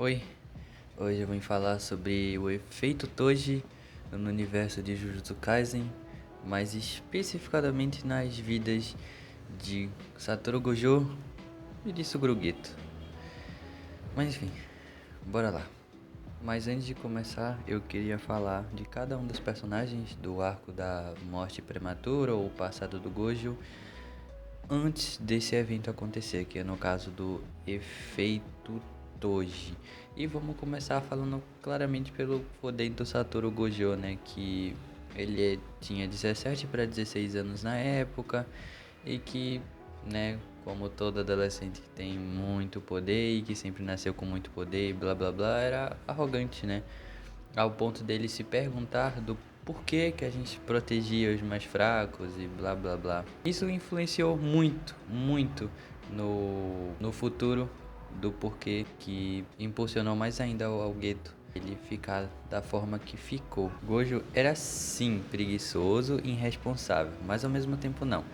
Oi, hoje eu vim falar sobre o efeito Toji no universo de Jujutsu Kaisen, mais especificadamente nas vidas de Satoru Gojo e de Suguru Geto. Mas enfim, bora lá. Mas antes de começar, eu queria falar de cada um dos personagens do arco da morte prematura ou passado do Gojo antes desse evento acontecer, que é no caso do efeito Toji. E vamos começar falando claramente pelo poder do Satoru Gojo, né, que ele tinha 17 para 16 anos na época e que, né, como todo adolescente que tem muito poder e que sempre nasceu com muito poder e blá blá blá, era arrogante, né? Ao ponto dele se perguntar do porquê que a gente protegia os mais fracos e blá blá blá. Isso influenciou muito no futuro do porquê, que impulsionou mais ainda ao Geto ele ficar da forma que ficou. Gojo era sim preguiçoso e irresponsável, mas ao mesmo tempo não.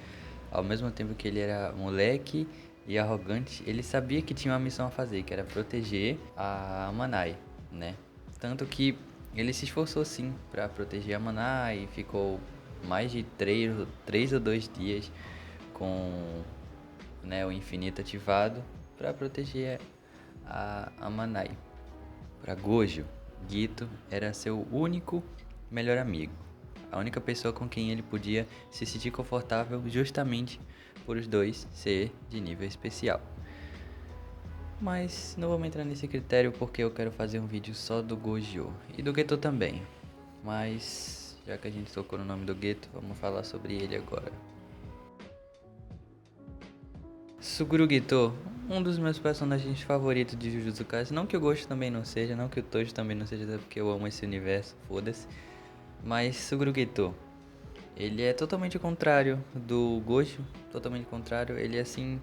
Ao mesmo tempo que ele era moleque e arrogante, ele sabia que tinha uma missão a fazer, que era proteger a Manai, né? Tanto que ele se esforçou sim para proteger a Manai e ficou mais de 3 ou 2 dias com, né, o infinito ativado para proteger a Manai. Para Gojo, Gito era seu único melhor amigo, a única pessoa com quem ele podia se sentir confortável, justamente por os dois ser de nível especial. Mas não vamos entrar nesse critério porque eu quero fazer um vídeo só do Gojo e do Geto também. Mas já que a gente tocou no nome do Geto, vamos falar sobre ele agora. Suguru Geto, um dos meus personagens favoritos de Jujutsu Kaisen. Não que o Gojo também não seja, não que o Tojo também não seja, até porque eu amo esse universo, foda-se. Mas Suguru Geto, ele é totalmente o contrário do Gojo, totalmente contrário. Ele é assim,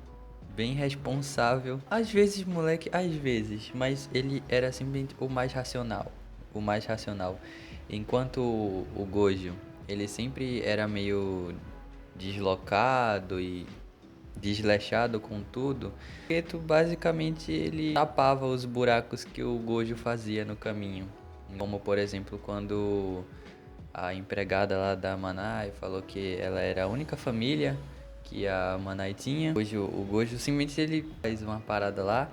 bem responsável. Às vezes, moleque, às vezes, mas ele era simplesmente o mais racional. O mais racional. Enquanto o Gojo, ele sempre era meio deslocado e desleixado com tudo. O Geto basicamente ele tapava os buracos que o Gojo fazia no caminho. Como por exemplo quando a empregada lá da Manai falou que ela era a única família que a Manai tinha. Hoje o Gojo simplesmente ele faz uma parada lá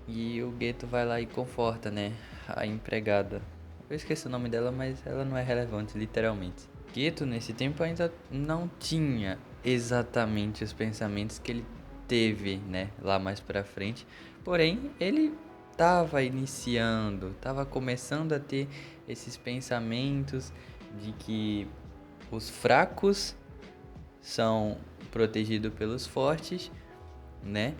e o Geto vai lá e conforta, né, a empregada. Eu esqueci o nome dela, mas ela não é relevante, literalmente. Geto nesse tempo ainda não tinha exatamente os pensamentos que ele teve, né, lá mais pra frente. Porém, ele estava iniciando, estava começando a ter esses pensamentos de que os fracos são protegidos pelos fortes, né?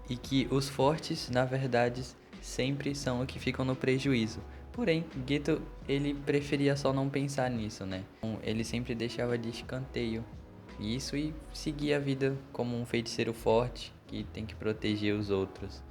E que os fortes, na verdade, sempre são os que ficam no prejuízo. Porém, Geto, ele preferia só não pensar nisso, né? Ele sempre deixava de escanteio isso e seguia a vida como um feiticeiro forte que tem que proteger os outros.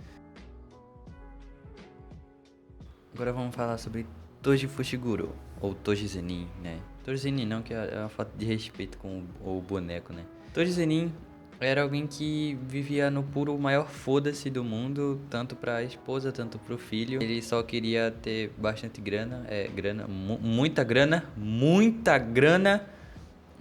Agora vamos falar sobre Toji Fushiguro, ou Toji Zenin, né? Toji Zenin não, que é uma falta de respeito com o boneco, né? Toji Zenin era alguém que vivia no puro maior foda-se do mundo, tanto pra esposa, tanto pro filho. Ele só queria ter bastante grana, muita grana.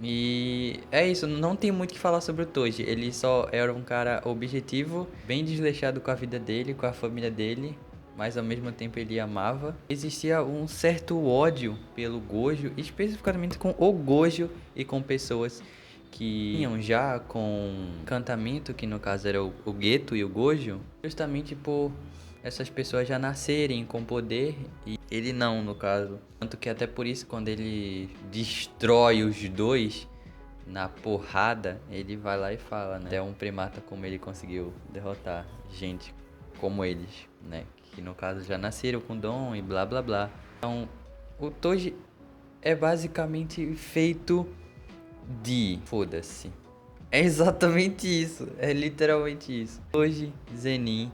E é isso, não tem muito o que falar sobre o Toji. Ele só era um cara objetivo, bem desleixado com a vida dele, com a família dele, mas ao mesmo tempo ele amava. Existia um certo ódio pelo Gojo, especificamente com o Gojo e com pessoas que tinham já com encantamento, que no caso era o Geto e o Gojo, justamente por essas pessoas já nascerem com poder e ele não, no caso. Tanto que até por isso, quando ele destrói os dois na porrada, ele vai lá e fala, né? Até um primata como ele conseguiu derrotar gente como eles, né? Que no caso já nasceram com dom e blá blá blá. Então, o Toji é basicamente feito de... Foda-se. É exatamente isso. É literalmente isso. Toji Zenin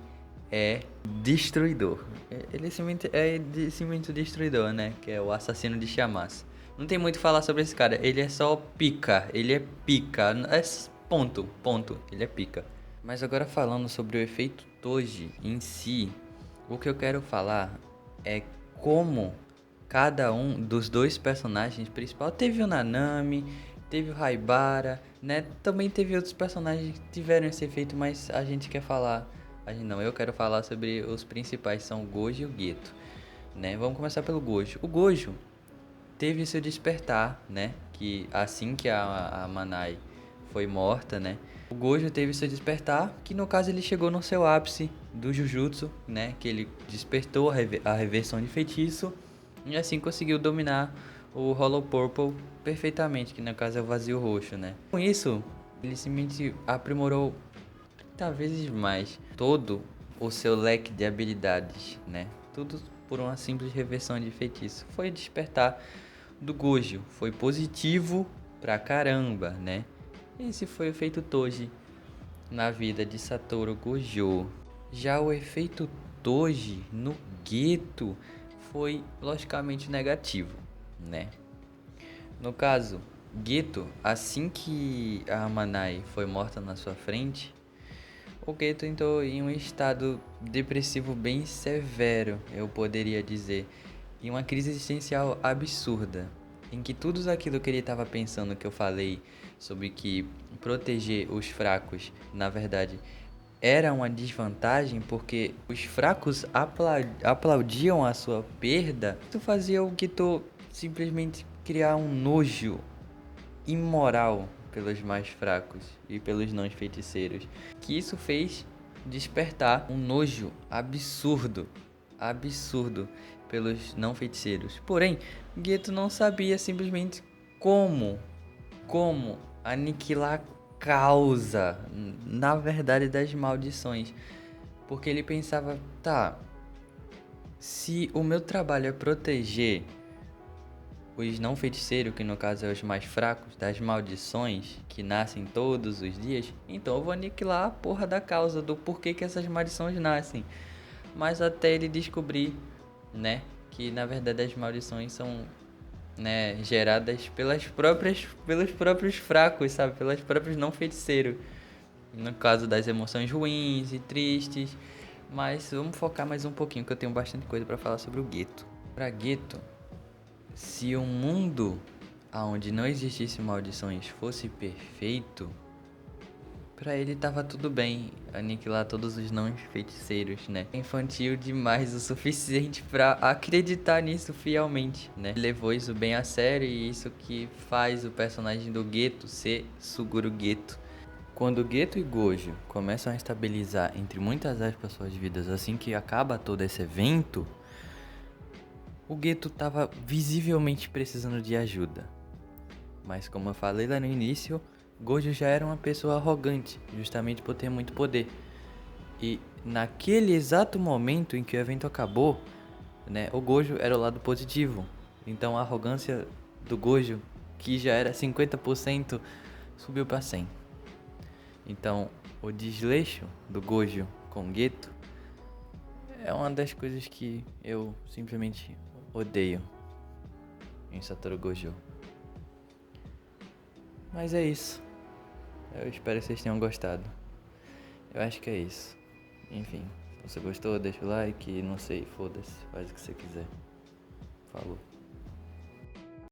é destruidor. Ele simplesmente destruidor, né? Que é o assassino de Chamas. Não tem muito a falar sobre esse cara. Ele é só pica. Ele é pica. É ponto. Ele é pica. Mas agora falando sobre o efeito Toji em si, O que eu quero falar é como cada um dos dois personagens principais, teve o Nanami, teve o Haibara, né? Também teve outros personagens que tiveram esse efeito, mas a gente quer falar, eu quero falar sobre os principais, são o Gojo e o Geto, né? Vamos começar pelo Gojo. O Gojo teve seu despertar, né? Que assim que a Manai foi morta, né? O Gojo teve seu despertar, que no caso ele chegou no seu ápice do Jujutsu, né? Que ele despertou a reversão de feitiço e assim conseguiu dominar o Hollow Purple perfeitamente, que no caso é o vazio roxo, né? Com isso, ele simplesmente aprimorou 30 vezes mais todo o seu leque de habilidades, né? Tudo por uma simples reversão de feitiço. Foi despertar do Gojo, foi positivo pra caramba, né? Esse foi o efeito Toji na vida de Satoru Gojo. Já o efeito Toji no Geto foi logicamente negativo, né? No caso, Geto, assim que a Manai foi morta na sua frente, o Geto entrou em um estado depressivo bem severo, eu poderia dizer, e uma crise existencial absurda, em que tudo aquilo que ele estava pensando que eu falei sobre que proteger os fracos, na verdade, era uma desvantagem porque os fracos aplaudiam a sua perda, isso fazia o Geto simplesmente criar um nojo imoral pelos mais fracos e pelos não feiticeiros, que isso fez despertar um nojo absurdo pelos não feiticeiros. Porém, Geto não sabia simplesmente como aniquilar a causa, na verdade, das maldições, porque ele pensava, tá, se o meu trabalho é proteger os não feiticeiros, que no caso é os mais fracos, das maldições que nascem todos os dias, então eu vou aniquilar a porra da causa do porquê que essas maldições nascem. Mas até ele descobrir, né, que na verdade as maldições são, né, geradas pelos próprios fracos, sabe, pelas próprias não feiticeiros. No caso das emoções ruins e tristes. Mas vamos focar mais um pouquinho, que eu tenho bastante coisa para falar sobre o Geto. Para Geto, se um mundo onde não existisse maldições fosse perfeito, pra ele tava tudo bem aniquilar todos os não feiticeiros, né? É infantil demais o suficiente pra acreditar nisso fielmente, né? Ele levou isso bem a sério e isso que faz o personagem do Geto ser Suguru Geto. Quando Geto e Gojo começam a estabilizar, entre muitas aspas, suas vidas assim que acaba todo esse evento, o Geto estava visivelmente precisando de ajuda. Mas como eu falei lá no início, Gojo já era uma pessoa arrogante, justamente por ter muito poder. E naquele exato momento em que o evento acabou, né, o Gojo era o lado positivo. Então a arrogância do Gojo, que já era 50%, subiu para 100%. Então o desleixo do Gojo com Geto é uma das coisas que eu simplesmente odeio em Satoru Gojo. Mas é isso. Eu espero que vocês tenham gostado. Eu acho que é isso. Enfim, se você gostou, deixa o like. Não sei, foda-se. Faz o que você quiser. Falou.